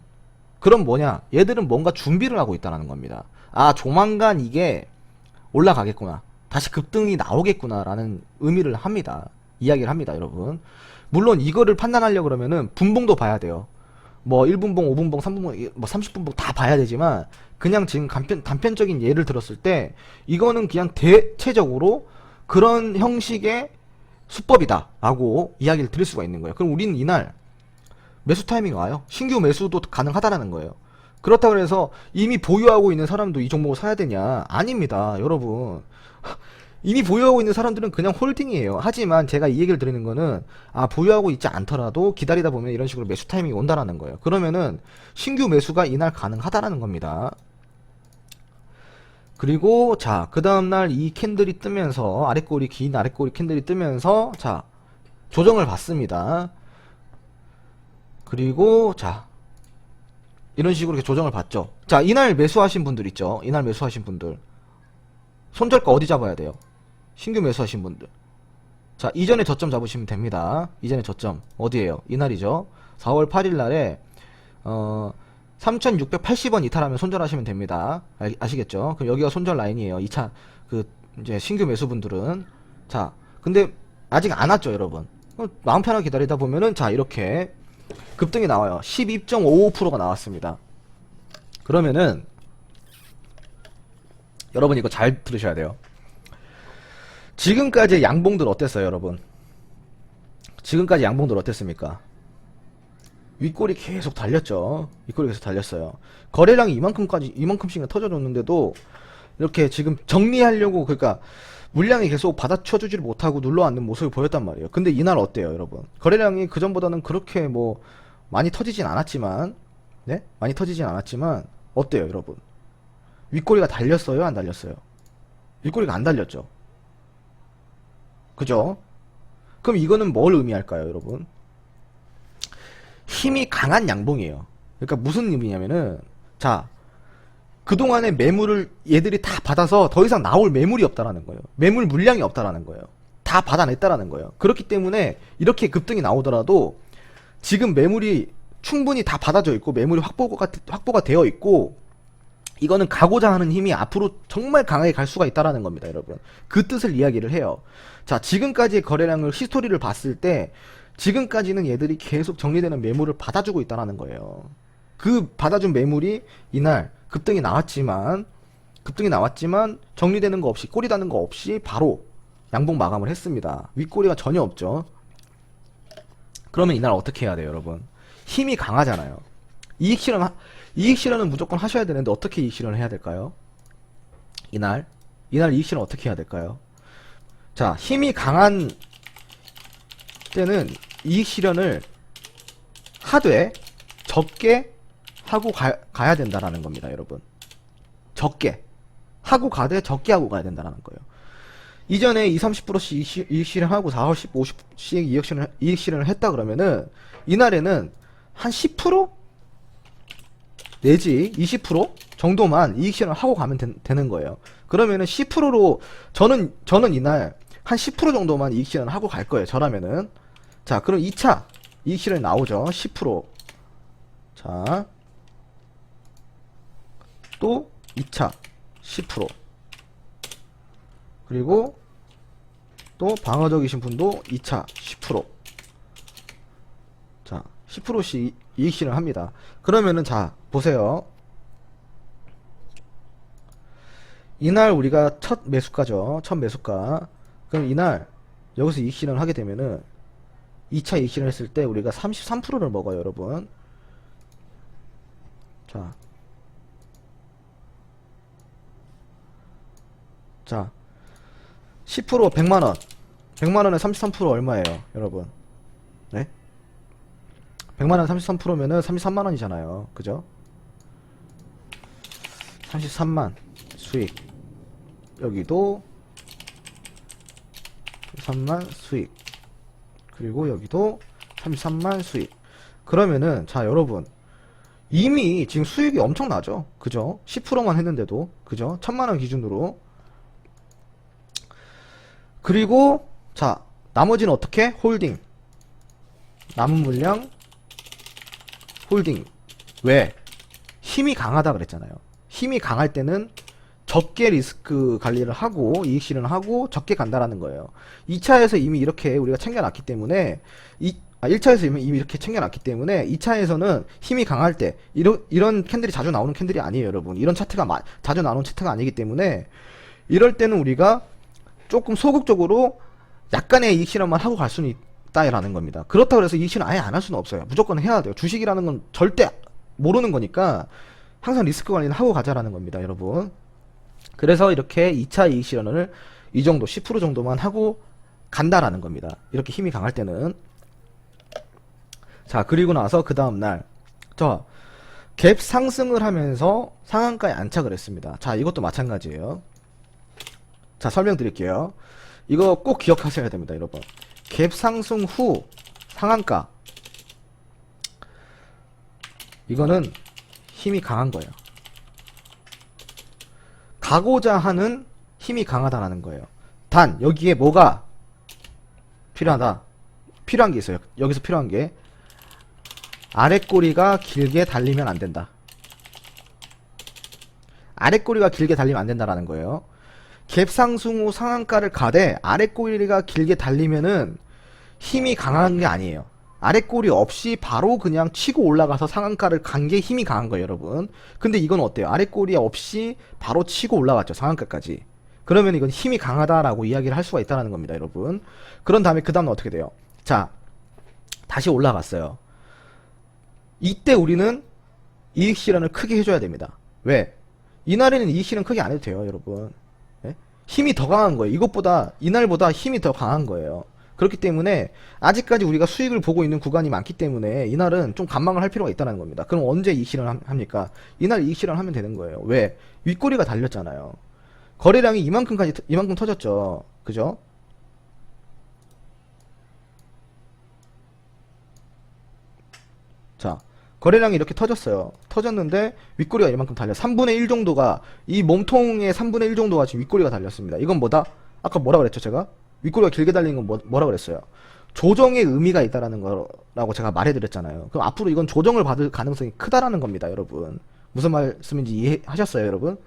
그럼 뭐냐? 얘들은 뭔가 준비를 하고 있다는 겁니다. 아, 조만간 이게 올라가겠구나, 다시 급등이 나오겠구나 라는 의미를 합니다. 이야기를 합니다 여러분. 물론 이거를 판단하려고 그러면은 분봉도 봐야 돼요. 뭐 1분봉, 5분봉, 3분봉, 뭐 30분봉 다 봐야 되지만, 그냥 지금 단편적인 예를 들었을 때 이거는 그냥 대체적으로 그런 형식의 수법이다 라고 이야기를 드릴 수가 있는 거예요. 그럼 우리는 이날 매수 타이밍이 와요. 신규 매수도 가능하다라는 거예요. 그렇다고 해서 이미 보유하고 있는 사람도 이 종목을 사야 되냐? 아닙니다 여러분. 이미 보유하고 있는 사람들은 그냥 홀딩이에요. 하지만 제가 이 얘기를 드리는 거는, 아, 보유하고 있지 않더라도 기다리다 보면 이런 식으로 매수 타이밍이 온다라는 거예요. 그러면은 신규 매수가 이날 가능하다라는 겁니다. 그리고 자, 그 다음날 이 캔들이 뜨면서 긴 아랫꼬리 캔들이 뜨면서, 자, 조정을 받습니다. 그리고 자, 이런 식으로 이렇게 조정을 받죠. 자, 이날 매수하신 분들 있죠. 이날 매수하신 분들 손절가 어디 잡아야 돼요? 신규 매수하신 분들 자, 이전에 저점 잡으시면 됩니다. 이전에 저점 어디에요? 이날이죠. 4월 8일 날에 3680원 이탈하면 손절하시면 됩니다. 아시겠죠? 그럼 여기가 손절 라인이에요. 2차 그 이제 신규 매수분들은. 자, 근데 아직 안 왔죠, 여러분. 마음 편하게 기다리다 보면은 자, 이렇게 급등이 나와요. 12.55%가 나왔습니다. 그러면은 여러분 이거 잘 들으셔야 돼요. 지금까지 양봉들 어땠어요, 여러분? 지금까지 양봉들 어땠습니까? 윗골이 계속 달렸죠. 윗골이 계속 달렸어요. 거래량이 이만큼씩이나 터져줬는데도 이렇게 지금 정리하려고, 그러니까 물량이 계속 받아쳐주지를 못하고 눌러앉는 모습을 보였단 말이에요. 근데 이날 어때요, 여러분? 거래량이 그전보다는 그렇게 뭐 많이 터지진 않았지만, 네? 많이 터지진 않았지만 어때요, 여러분? 윗꼬리가 달렸어요, 안 달렸어요? 윗꼬리가 안 달렸죠. 그죠? 그럼 이거는 뭘 의미할까요, 여러분? 힘이 강한 양봉이에요. 그러니까 무슨 의미냐면은, 자, 그동안의 매물을 얘들이 다 받아서 더 이상 나올 매물이 없다라는 거예요. 매물 물량이 없다라는 거예요. 다 받아냈다라는 거예요. 그렇기 때문에 이렇게 급등이 나오더라도 지금 매물이 충분히 다 받아져 있고 매물이 확보가 되어 있고, 이거는 가고자 하는 힘이 앞으로 정말 강하게 갈 수가 있다라는 겁니다, 여러분. 그 뜻을 이야기를 해요. 자, 지금까지의 거래량을 히스토리를 봤을 때 지금까지는 얘들이 계속 정리되는 매물을 받아주고 있다라는 거예요. 그 받아준 매물이 이날 급등이 나왔지만 정리되는 거 없이, 꼬리 다는 거 없이 바로 양봉 마감을 했습니다. 윗꼬리가 전혀 없죠. 그러면 이날 어떻게 해야 돼요, 여러분? 힘이 강하잖아요. 이익 실현은 무조건 하셔야 되는데 어떻게 이익 실현을 해야 될까요? 이날 이익 실현 어떻게 해야 될까요? 자, 힘이 강한 때는 이익 실현을 하되 적게 하고 가야 된다라는 겁니다, 여러분. 적게 하고 가되 적게 하고 가야 된다라는 거예요. 이전에 20, 30%씩 이익 실현하고 40, 50씩 이익 실현을 했다 그러면은 이날에는 한 10% 내지 20% 정도만 이익 실현을 하고 가면 되는 거예요. 그러면은 10%로 저는 이날 한 10% 정도만 이익 실현을 하고 갈 거예요, 저라면은. 자, 그럼 2차 이익 실현이 나오죠. 10%. 자, 또 2차 10%. 그리고 또 방어적이신 분도 2차 10%. 자, 10%씩 이익 실현을 합니다. 그러면은 자, 보세요. 이날 우리가 첫 매수가죠. 첫 매수가. 그럼 이날 여기서 이익 실현을 하게 되면은 2차 이익 실현을 했을 때 우리가 33%를 먹어요, 여러분. 자, 10% 100만원. 100만원에 33% 얼마예요, 여러분? 네? 100만원 33%면은 33만원이잖아요. 그죠? 33만 수익. 여기도 33만 수익. 그리고 여기도 33만 수익. 그러면은 자, 여러분, 이미 지금 수익이 엄청나죠? 그죠? 10%만 했는데도. 그죠? 1000만원 기준으로. 그리고 자, 나머지는 어떻게? 홀딩. 남은 물량 홀딩. 왜? 힘이 강하다 그랬잖아요. 힘이 강할 때는 적게 리스크 관리를 하고 이익 실현을 하고 적게 간다라는 거예요. 2차에서 이미 이렇게 우리가 챙겨놨기 때문에 1차에서 이미 이렇게 챙겨놨기 때문에 2차에서는 힘이 강할 때 이런 캔들이 자주 나오는 캔들이 아니에요, 여러분. 이런 차트가 자주 나오는 차트가 아니기 때문에 이럴 때는 우리가 조금 소극적으로 약간의 이익 실현만 하고 갈 수는 있다라는 겁니다. 그렇다고 해서 이익 실현 아예 안 할 수는 없어요. 무조건 해야 돼요. 주식이라는 건 절대 모르는 거니까 항상 리스크 관리는 하고 가자라는 겁니다, 여러분. 그래서 이렇게 2차 이익 실현을 이 정도 10% 정도만 하고 간다라는 겁니다. 이렇게 힘이 강할 때는. 자, 그리고 나서 그 다음날 갭 상승을 하면서 상한가에 안착을 했습니다. 자, 이것도 마찬가지예요. 자, 설명드릴게요. 이거 꼭 기억하셔야 됩니다, 여러분. 갭 상승 후 상한가, 이거는 힘이 강한 거예요. 가고자 하는 힘이 강하다라는 거예요. 단 여기에 뭐가 필요하다. 필요한 게 있어요. 여기서 필요한 게 아래 꼬리가 길게 달리면 안 된다. 아래 꼬리가 길게 달리면 안 된다라는 거예요. 갭상승 후 상한가를 가되 아래 꼬리가 길게 달리면은 힘이 강한 게 아니에요. 아래 꼬리 없이 바로 그냥 치고 올라가서 상한가를 간 게 힘이 강한 거예요, 여러분. 근데 이건 어때요? 아래 꼬리 없이 바로 치고 올라갔죠, 상한가까지. 그러면 이건 힘이 강하다라고 이야기를 할 수가 있다는 겁니다, 여러분. 그런 다음에 그 다음은 어떻게 돼요? 자, 다시 올라갔어요. 이때 우리는 이익 실현을 크게 해줘야 됩니다. 왜? 이날에는 이익 실현 크게 안 해도 돼요, 여러분. 예? 힘이 더 강한 거예요. 이것보다, 이날보다 힘이 더 강한 거예요. 그렇기 때문에 아직까지 우리가 수익을 보고 있는 구간이 많기 때문에 이날은 좀 관망을 할 필요가 있다는 겁니다. 그럼 언제 이익 실현 합니까? 이날 이익 실현 하면 되는 거예요. 왜? 윗꼬리가 달렸잖아요. 거래량이 이만큼 터졌죠. 그죠? 자, 거래량이 이렇게 터졌어요. 터졌는데 윗꼬리가 이만큼 달려. 3분의 1 정도가, 이 몸통의 3분의 1 정도가 지금 윗꼬리가 달렸습니다. 이건 뭐다? 아까 뭐라 그랬죠, 제가? 윗꼬리가 길게 달리는 건 뭐라 그랬어요? 조정의 의미가 있다라는 거라고 제가 말해드렸잖아요. 그럼 앞으로 이건 조정을 받을 가능성이 크다라는 겁니다, 여러분. 무슨 말씀인지 이해하셨어요, 여러분?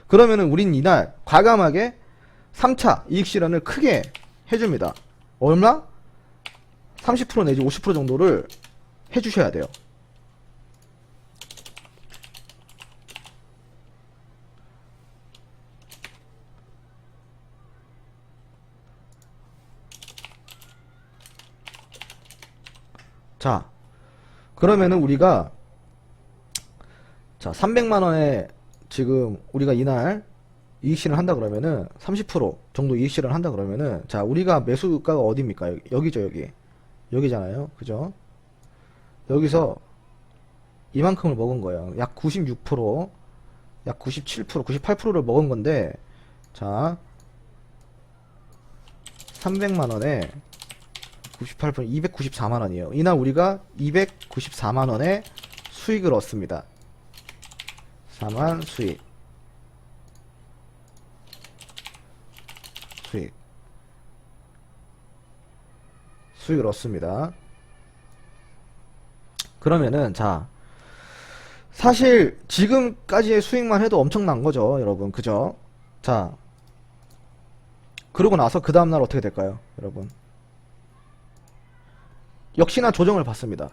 그러면은 우린 이날 과감하게 3차 이익 실현을 크게 해줍니다. 얼마? 30% 내지 50% 정도를 해주셔야 돼요. 자, 그러면은 우리가, 자, 300만원에 지금 우리가 이날 이익 실현 한다 그러면은 30% 정도 이익 실현 한다 그러면은, 자, 우리가 매수가가 어디입니까? 여기죠, 여기잖아요. 그죠? 여기서 이만큼을 먹은 거예요. 약 96%, 약 97%, 98%를 먹은 건데, 자, 300만원에 98%, 294만원이에요. 이날 우리가 294만원에 수익을 얻습니다. 4만 수익을 얻습니다. 그러면은, 자, 사실 지금까지의 수익만 해도 엄청난 거죠, 여러분. 그죠? 자, 그러고 나서 그 다음날 어떻게 될까요, 여러분? 역시나 조정을 받습니다.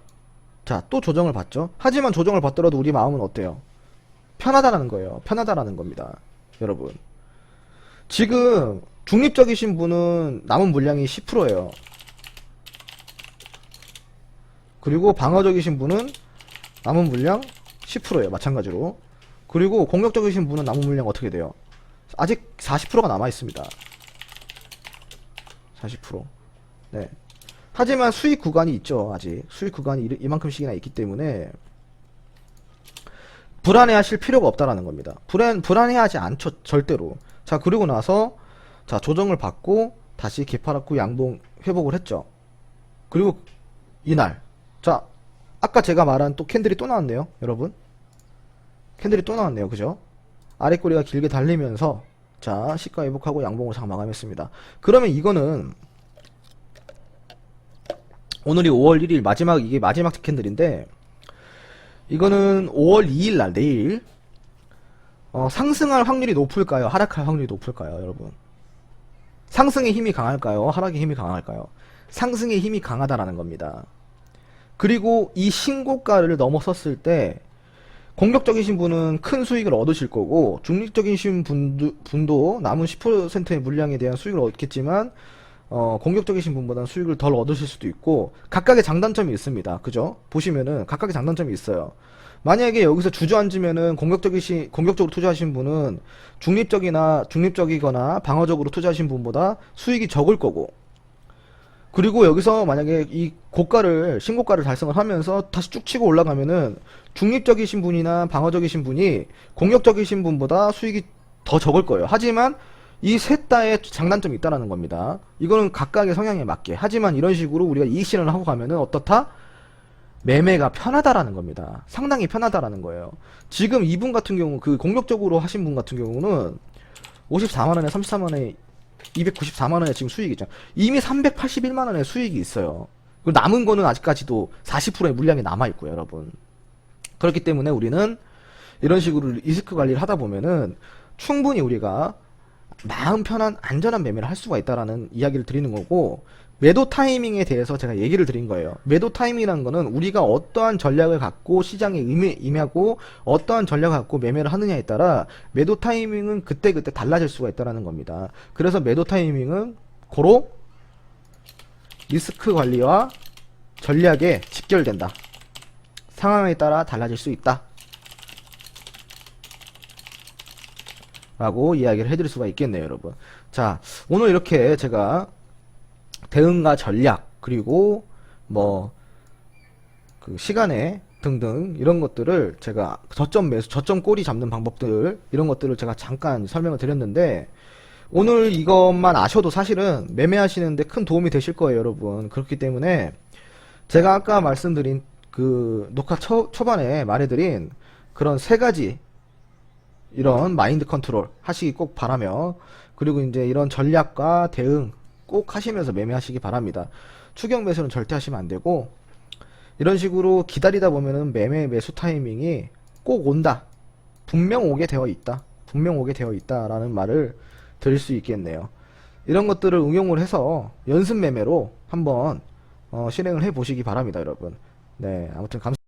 자, 또 조정을 받죠. 하지만 조정을 받더라도 우리 마음은 어때요? 편하다라는 거예요. 편하다라는 겁니다, 여러분. 지금 중립적이신 분은 남은 물량이 10%예요. 그리고 방어적이신 분은 남은 물량 10%예요. 마찬가지로. 그리고 공격적이신 분은 남은 물량 어떻게 돼요? 아직 40%가 남아 있습니다. 40%. 네. 하지만 수익 구간이 있죠. 아직 수익 구간이 이만큼씩이나 있기 때문에 불안해하실 필요가 없다라는 겁니다. 불안해하지 않죠, 절대로. 자, 그리고 나서, 자, 조정을 받고 다시 개파랗고 양봉 회복을 했죠. 그리고 이날, 자, 아까 제가 말한 또 캔들이 또 나왔네요, 여러분. 캔들이 또 나왔네요, 그죠? 아랫꼬리가 길게 달리면서, 자, 시가 회복하고 양봉을 장 마감했습니다. 그러면 이거는 오늘이 5월 1일 이게 마지막 캔들인데, 이거는 5월 2일 날, 내일, 상승할 확률이 높을까요? 하락할 확률이 높을까요, 여러분? 상승의 힘이 강할까요? 하락의 힘이 강할까요? 상승의 힘이 강하다라는 겁니다. 그리고 이 신고가를 넘어섰을 때, 공격적이신 분은 큰 수익을 얻으실 거고, 중립적이신 분도 남은 10%의 물량에 대한 수익을 얻겠지만, 공격적이신 분보다는 수익을 덜 얻으실 수도 있고, 각각의 장단점이 있습니다. 그죠? 보시면은 각각의 장단점이 있어요. 만약에 여기서 주저앉으면은 공격적으로 투자하신 분은 중립적이거나 방어적으로 투자하신 분보다 수익이 적을 거고, 그리고 여기서 만약에 이 신고가를 달성을 하면서 다시 쭉 치고 올라가면은 중립적이신 분이나 방어적이신 분이 공격적이신 분보다 수익이 더 적을 거예요. 하지만 이 셋 다의 장단점이 있다는 겁니다. 이거는 각각의 성향에 맞게. 하지만 이런 식으로 우리가 이익 실현을 하고 가면은 어떻다? 매매가 편하다라는 겁니다. 상당히 편하다라는 거예요. 지금 이분 같은 경우, 그 공격적으로 하신 분 같은 경우는 54만원에 294만원에 지금 수익이 있죠. 이미 381만원의 수익이 있어요. 그리고 남은 거는 아직까지도 40%의 물량이 남아있고요, 여러분. 그렇기 때문에 우리는 이런 식으로 리스크 관리를 하다 보면은 충분히 우리가 마음 편한 안전한 매매를 할 수가 있다라는 이야기를 드리는 거고, 매도 타이밍에 대해서 제가 얘기를 드린 거예요. 매도 타이밍이라는 거는 우리가 어떠한 전략을 갖고 시장에 임하고 어떠한 전략을 갖고 매매를 하느냐에 따라 매도 타이밍은 그때그때 달라질 수가 있다는 겁니다. 그래서 매도 타이밍은 고로 리스크 관리와 전략에 직결된다. 상황에 따라 달라질 수 있다 라고 이야기를 해드릴 수가 있겠네요, 여러분. 자, 오늘 이렇게 제가 대응과 전략, 그리고 뭐 그 시간에 등등 이런 것들을 제가 저점 매수, 저점 꼬리 잡는 방법들, 이런 것들을 제가 잠깐 설명을 드렸는데, 오늘 이것만 아셔도 사실은 매매하시는데 큰 도움이 되실 거예요, 여러분. 그렇기 때문에 제가 아까 말씀드린 그 녹화 초반에 말해드린 그런 세 가지 이런 마인드 컨트롤 하시기 꼭 바라며, 그리고 이제 이런 전략과 대응 꼭 하시면서 매매하시기 바랍니다. 추격 매수는 절대 하시면 안 되고, 이런 식으로 기다리다 보면은 매수 타이밍이 꼭 온다, 분명 오게 되어 있다, 분명 오게 되어 있다라는 말을 드릴 수 있겠네요. 이런 것들을 응용을 해서 연습 매매로 한번 실행을 해 보시기 바랍니다, 여러분. 네, 아무튼 감사합니다.